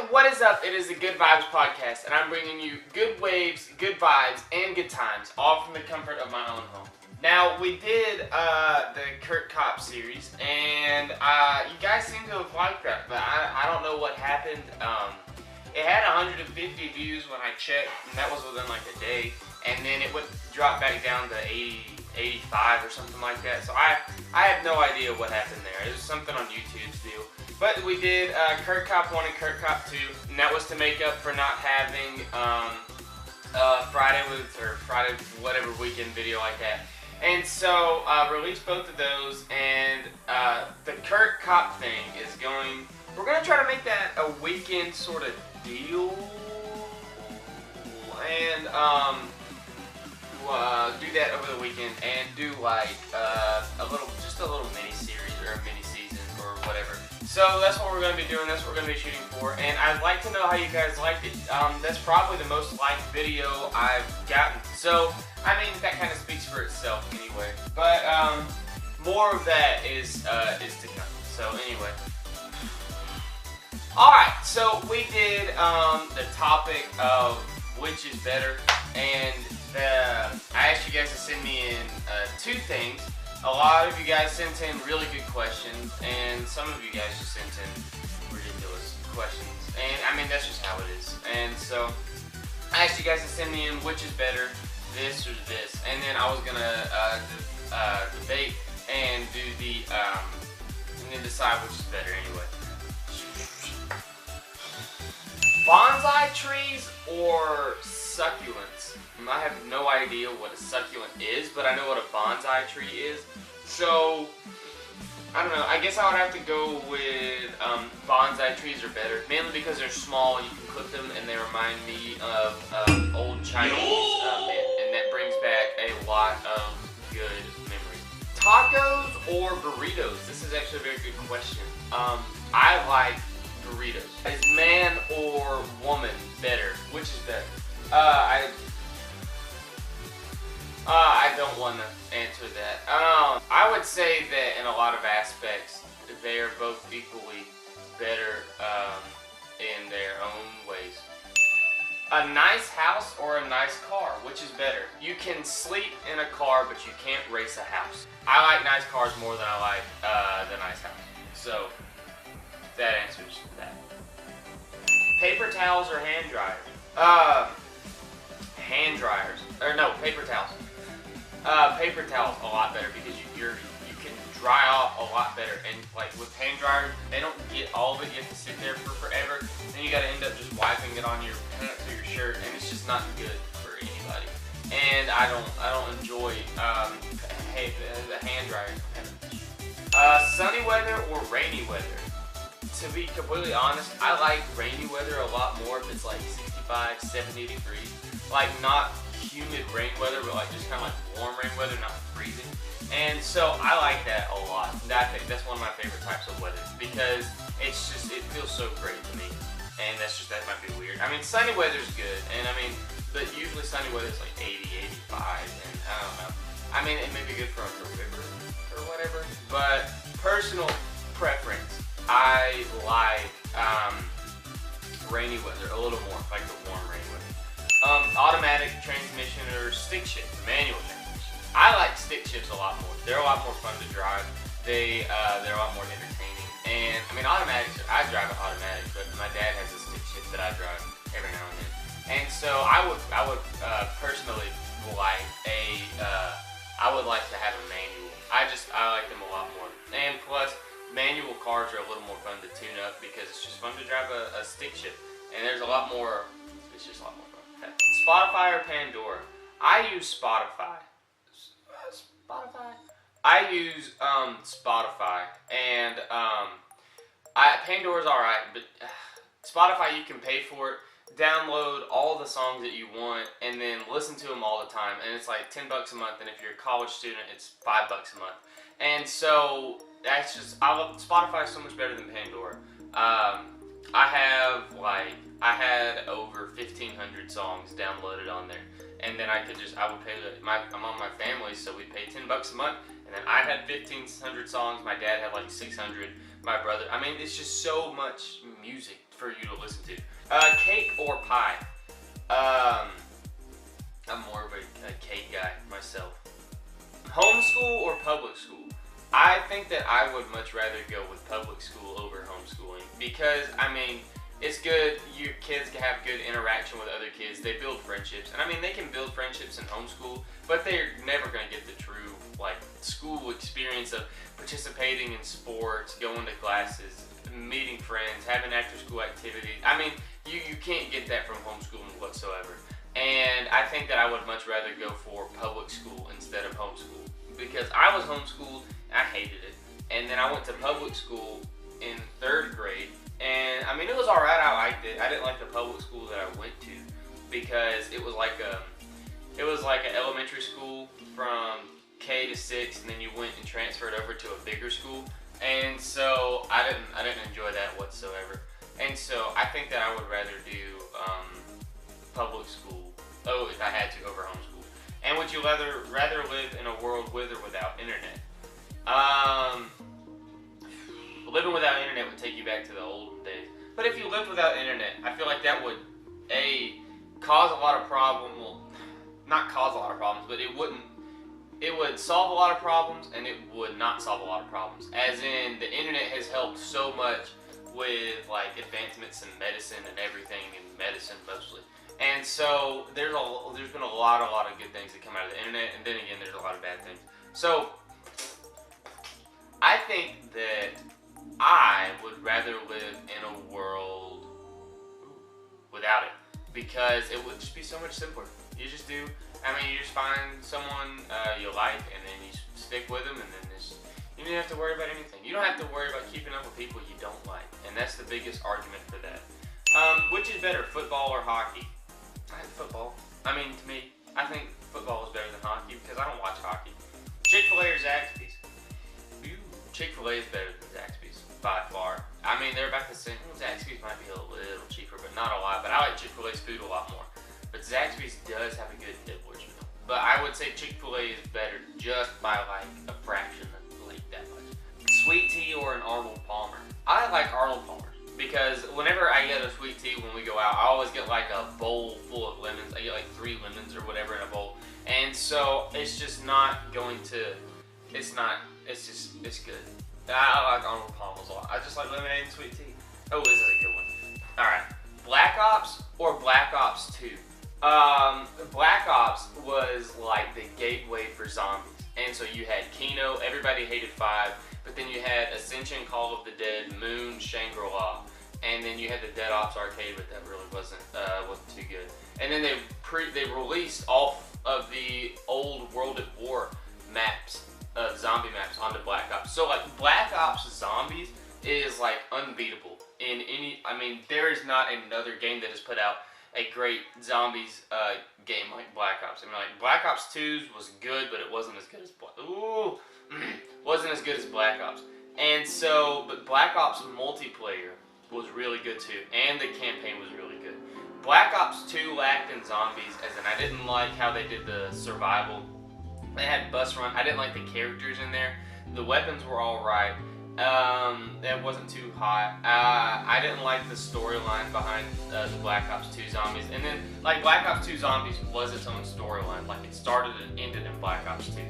what is up? It is the Good Vibes Podcast, and I'm bringing you good waves, good vibes, and good times, all from the comfort of my own home. Now, we did the Kurt Kopp series, and you guys seem to have liked that, but I don't know what happened. It had 150 views when I checked, and that was within like a day, and then it would drop back down to 80, 85 or something like that. So I have no idea what happened there. It was something on YouTube's deal. But we did Kurt Kopp 1 and Kurt Kopp 2, and that was to make up for not having Friday whatever weekend video like that. And so released both of those, and the Kurt Kopp thing is going. We're gonna try to make that a weekend sort of deal, and do that over the weekend, and do like just a little mini series or a mini season or whatever. So that's what we're going to be doing, that's what we're going to be shooting for, and I'd like to know how you guys liked it. That's probably the most liked video I've gotten, so I mean that kind of speaks for itself anyway. But more of that is to come. So anyway, alright, so we did the topic of which is better, and I asked you guys to send me in two things. A lot of you guys sent in really good questions, and some of you guys just sent in ridiculous questions. And I mean, that's just how it is. And so I asked you guys to send me in which is better, this or this. And then I was gonna debate and do and then decide which is better anyway. Bonsai trees or succulents? I have no idea what a succulent is, but I know what a bonsai tree is. So, I don't know. I guess I would have to go with bonsai trees are better. Mainly because they're small, you can clip them, and they remind me of old Chinese men. And that brings back a lot of good memories. Tacos or burritos? This is actually a very good question. I like burritos. Is man or woman better? Which is better? I don't want to answer that. I would say that in a lot of aspects, they are both equally better in their own ways. A nice house or a nice car? Which is better? You can sleep in a car, but you can't race a house. I like nice cars more than I like the nice house. So, that answers that. Paper towels or hand dryers? Hand dryers. Or no, paper towels. Paper towels a lot better because you can dry off a lot better, and like with hand dryers, they don't get all of it. You have to sit there for forever, and you got to end up just wiping it on your pants or your shirt, and it's just not good for anybody. And I don't enjoy the hand dryer. Sunny weather or rainy weather? To be completely honest, I like rainy weather a lot more if it's like 65, 70 degrees. Like not humid rain weather, but like just kind of like warm rain weather, not freezing. And so I like that a lot. I think that's one of my favorite types of weather because it feels so great to me. And that might be weird. I mean, sunny weather's good, and I mean, but usually sunny weather's like 80, 85, and I don't know. I mean, it may be good for a river or whatever, but personal preference, I like rainy weather a little more, like the warm rain weather. Automatic transmission or stick shift, manual transmission. I like stick shifts a lot more. They're a lot more fun to drive. They're a lot more entertaining. And I mean, automatics. I drive an automatic, but my dad has a stick shift that I drive every now and then. And so I would personally like I would like to have a manual. I like them a lot more. And plus, manual cars are a little more fun to tune up because it's just fun to drive a stick shift. And there's a lot more. It's just a lot more fun. Okay. Spotify or Pandora? I use Spotify. I use Spotify, and Pandora's alright, but Spotify you can pay for it, download all the songs that you want, and then listen to them all the time, and it's like $10 a month, and if you're a college student, it's $5 a month. And so that's just, Spotify is so much better than Pandora. I had over 1,500 songs downloaded on there, and then I would pay I'm on my family, so we pay $10 a month, and then I had 1,500 songs, my dad had like 600, my brother, I mean, it's just so much music for you to listen to. Cake or pie? I'm more of a cake guy myself. Homeschool or public school? I think that I would much rather go with public school over homeschooling because, I mean, it's good. Your kids can have good interaction with other kids. They build friendships. And I mean, they can build friendships in homeschool, but they're never going to get the true, like, school experience of participating in sports, going to classes, meeting friends, having after-school activities. I mean, you can't get that from homeschooling whatsoever. And I think that I would much rather go for public school instead of homeschool because I was homeschooled, I hated it. And then I went to public school in 3rd grade, and I mean, it was alright, I liked it. I didn't like the public school that I went to because it was like an elementary school from K to 6, and then you went and transferred over to a bigger school. And so I didn't enjoy that whatsoever. And so I think that I would rather do public school, if I had to, over homeschool. And would you rather live in a world with or without internet? Living without internet would take you back to the old days. But if you lived without internet, I feel like that would, cause a lot of problems. Well, not cause a lot of problems, but it would solve a lot of problems, and it would not solve a lot of problems. As in, the internet has helped so much with like advancements in medicine and everything, in medicine mostly. And so there's been a lot of good things that come out of the internet, and then again, there's a lot of bad things. So I think that I would rather live in a world without it because it would just be so much simpler. You just do. I mean, you just find someone you like, and then you stick with them, and then you don't have to worry about anything. You don't have to worry about keeping up with people you don't like, and that's the biggest argument for that. Which is better, football or hockey? Football. I mean, to me, I think football is better than hockey because I don't watch hockey. Chick-fil-A or Zaxby's? Chick-fil-A is better than Zaxby's, by far. I mean, they're about the same. Zaxby's might be a little cheaper, but not a lot. But I like Chick-fil-A's food a lot more. But Zaxby's does have a good Dibbler's meal. But I would say Chick-fil-A is better just by like a fraction, like that much. Sweet tea or an Arnold Palmer? I like Arnold Palmer because whenever I get a sweet tea when we go out, I always get like a bowl full of lemons. I get like 3 lemons or whatever in a bowl. And so it's just not going to, it's good. I like Arnold Palmer's a lot. I just like lemonade and sweet tea. Oh, this is a good one. Alright, Black Ops or Black Ops 2? Black Ops was like the gateway for zombies. And so you had Kino, everybody hated 5, but then you had Ascension, Call of the Dead, Moon, Shangri-La, and then you had the Dead Ops arcade, but that really wasn't too good. And then they released all of the old World at War maps, zombie maps onto Black Ops. So like Black Ops Zombies is like unbeatable in any. I mean, there is not another game that has put out a great zombies game like Black Ops. I mean, like Black Ops 2 was good, but it wasn't as good as wasn't as good as Black Ops. And so, but Black Ops multiplayer was really good too, and the campaign was really good. Black Ops 2 lacked in zombies, as in I didn't like how they did the survival. They had bus run. I didn't like the characters in there. The weapons were all right. That wasn't too hot. I didn't like the storyline behind the Black Ops 2 Zombies. And then, like, Black Ops 2 Zombies was its own storyline. Like, it started and ended in Black Ops 2.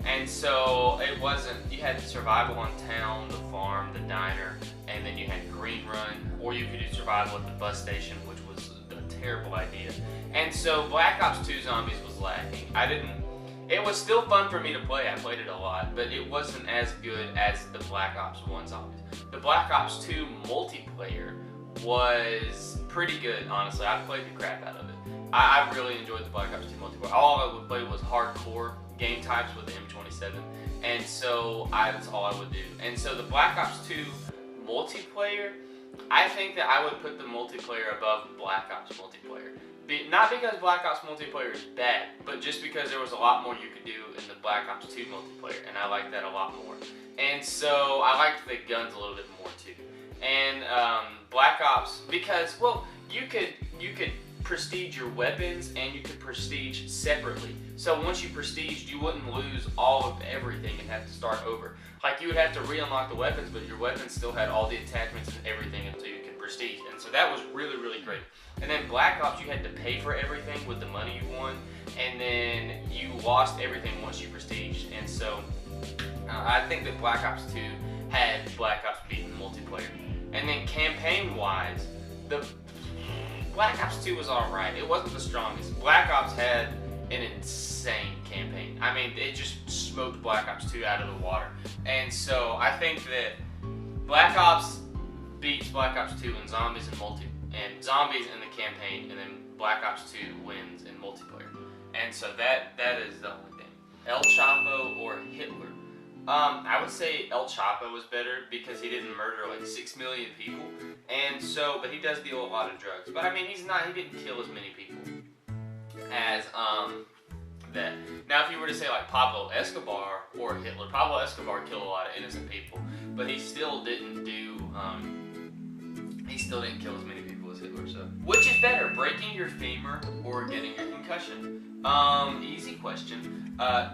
And so, it wasn't, you had survival on town, the farm, the diner, and then you had Green Run, or you could do survival at the bus station, which was a terrible idea. And so, Black Ops 2 Zombies was lacking. It was still fun for me to play. I played it a lot, but it wasn't as good as the Black Ops 1 Zombies. The Black Ops 2 multiplayer was pretty good, honestly. I played the crap out of it. I really enjoyed the Black Ops 2 multiplayer. All I would play was hardcore game types with the M27, and so that's all I would do. And so the Black Ops 2 multiplayer, I think that I would put the multiplayer above Black Ops multiplayer. Not because Black Ops multiplayer is bad, but just because there was a lot more you could do in the Black Ops 2 multiplayer, and I liked that a lot more. And so I liked the guns a little bit more too. And Black Ops, because, well, you could prestige your weapons and you could prestige separately. So once you prestiged, you wouldn't lose all of everything and have to start over. Like, you would have to re-unlock the weapons, but your weapons still had all the attachments and everything until you could prestige, and so that was really, really great. And then Black Ops, you had to pay for everything with the money you won, and then you lost everything once you prestiged. And so I think that Black Ops 2 had Black Ops beaten multiplayer. And then campaign-wise, the Black Ops 2 was alright. It wasn't the strongest. Black Ops had an insane campaign. I mean, it just smoked Black Ops 2 out of the water. And so I think that Black Ops beats Black Ops 2 in zombies and zombies in the campaign, and then Black Ops 2 wins in multiplayer. And so that is the only thing. El Chapo or Hitler? I would say El Chapo was better because he didn't murder like 6 million people, and so, but he does deal a lot of drugs. But I mean, he didn't kill as many people as that. Now, if you were to say like Pablo Escobar or Hitler, Pablo Escobar killed a lot of innocent people, but he still didn't kill as many people as Hitler. So, which is better, breaking your femur or getting a concussion? Easy question.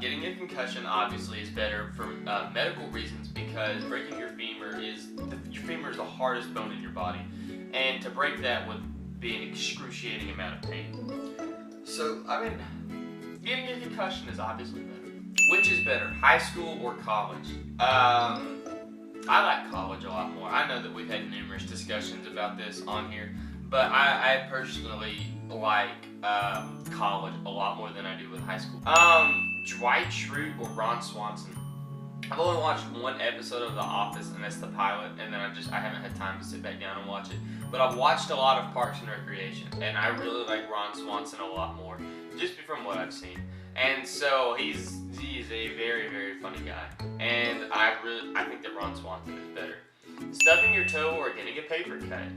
Getting a concussion obviously is better for medical reasons, because breaking your femur is the hardest bone in your body, and to break that would be an excruciating amount of pain. So, I mean, getting a concussion is obviously better. Which is better, high school or college? I like college a lot more. I know that we've had numerous discussions about this on here, but I personally like college a lot more than I do with high school. Dwight Schrute or Ron Swanson? I've only watched one episode of The Office, and that's the pilot, and then I haven't had time to sit back down and watch it. But I've watched a lot of Parks and Recreation, and I really like Ron Swanson a lot more, just from what I've seen. And so he's a very, very funny guy, and I think that Ron Swanson is better. Stubbing your toe or getting a paper cut?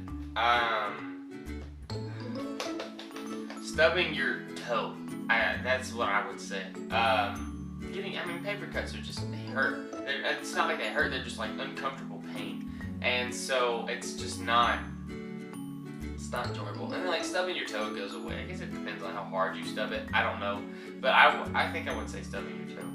Stubbing your toe. That's what I would say. Paper cuts are just, they hurt. It's not like they hurt, they're just like uncomfortable pain. And so it's just not enjoyable. And then like stubbing your toe goes away. I guess it depends on how hard you stub it. I don't know. But I think I would say stubbing your toe.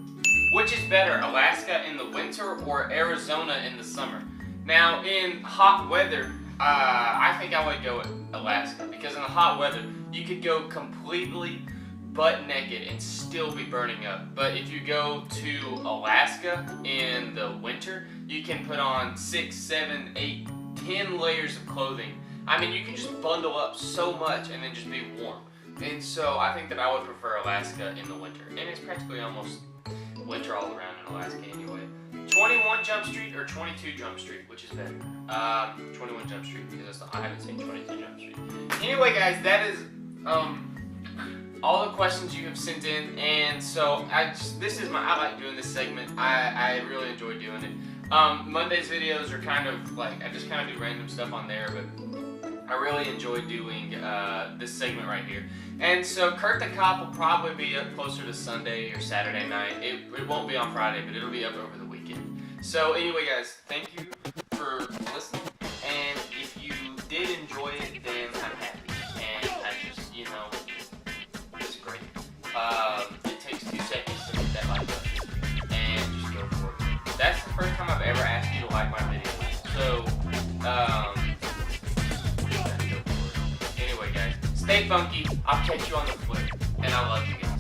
Which is better, Alaska in the winter or Arizona in the summer? Now, in hot weather, I think I would go with Alaska, because in the hot weather, you could go completely butt naked and still be burning up. But if you go to Alaska in the winter, you can put on 6, 7, 8, 10 layers of clothing. I mean, you can just bundle up so much and then just be warm. And so I think that I would prefer Alaska in the winter. And it's practically almost winter all around in Alaska anyway. 21 Jump Street or 22 Jump Street, which is better? 21 Jump Street, because I haven't seen 22 Jump Street. Anyway, guys, that is all the questions you have sent in, and so I like doing this segment. I really enjoy doing it. Monday's videos are kind of like, I just kind of do random stuff on there, but I really enjoy doing this segment right here. And so Kurt the Cop will probably be up closer to Sunday or Saturday night. It won't be on Friday, but it'll be up over the weekend. So anyway, guys, thank you for listening, and if you did enjoy it, then I'm happy. And I just, it's great. It takes 2 seconds to hit that like button, and just go for it. That's the first time I've ever asked you to like my videos. So, anyway, guys, stay funky. I'll catch you on the flip, and I love you guys.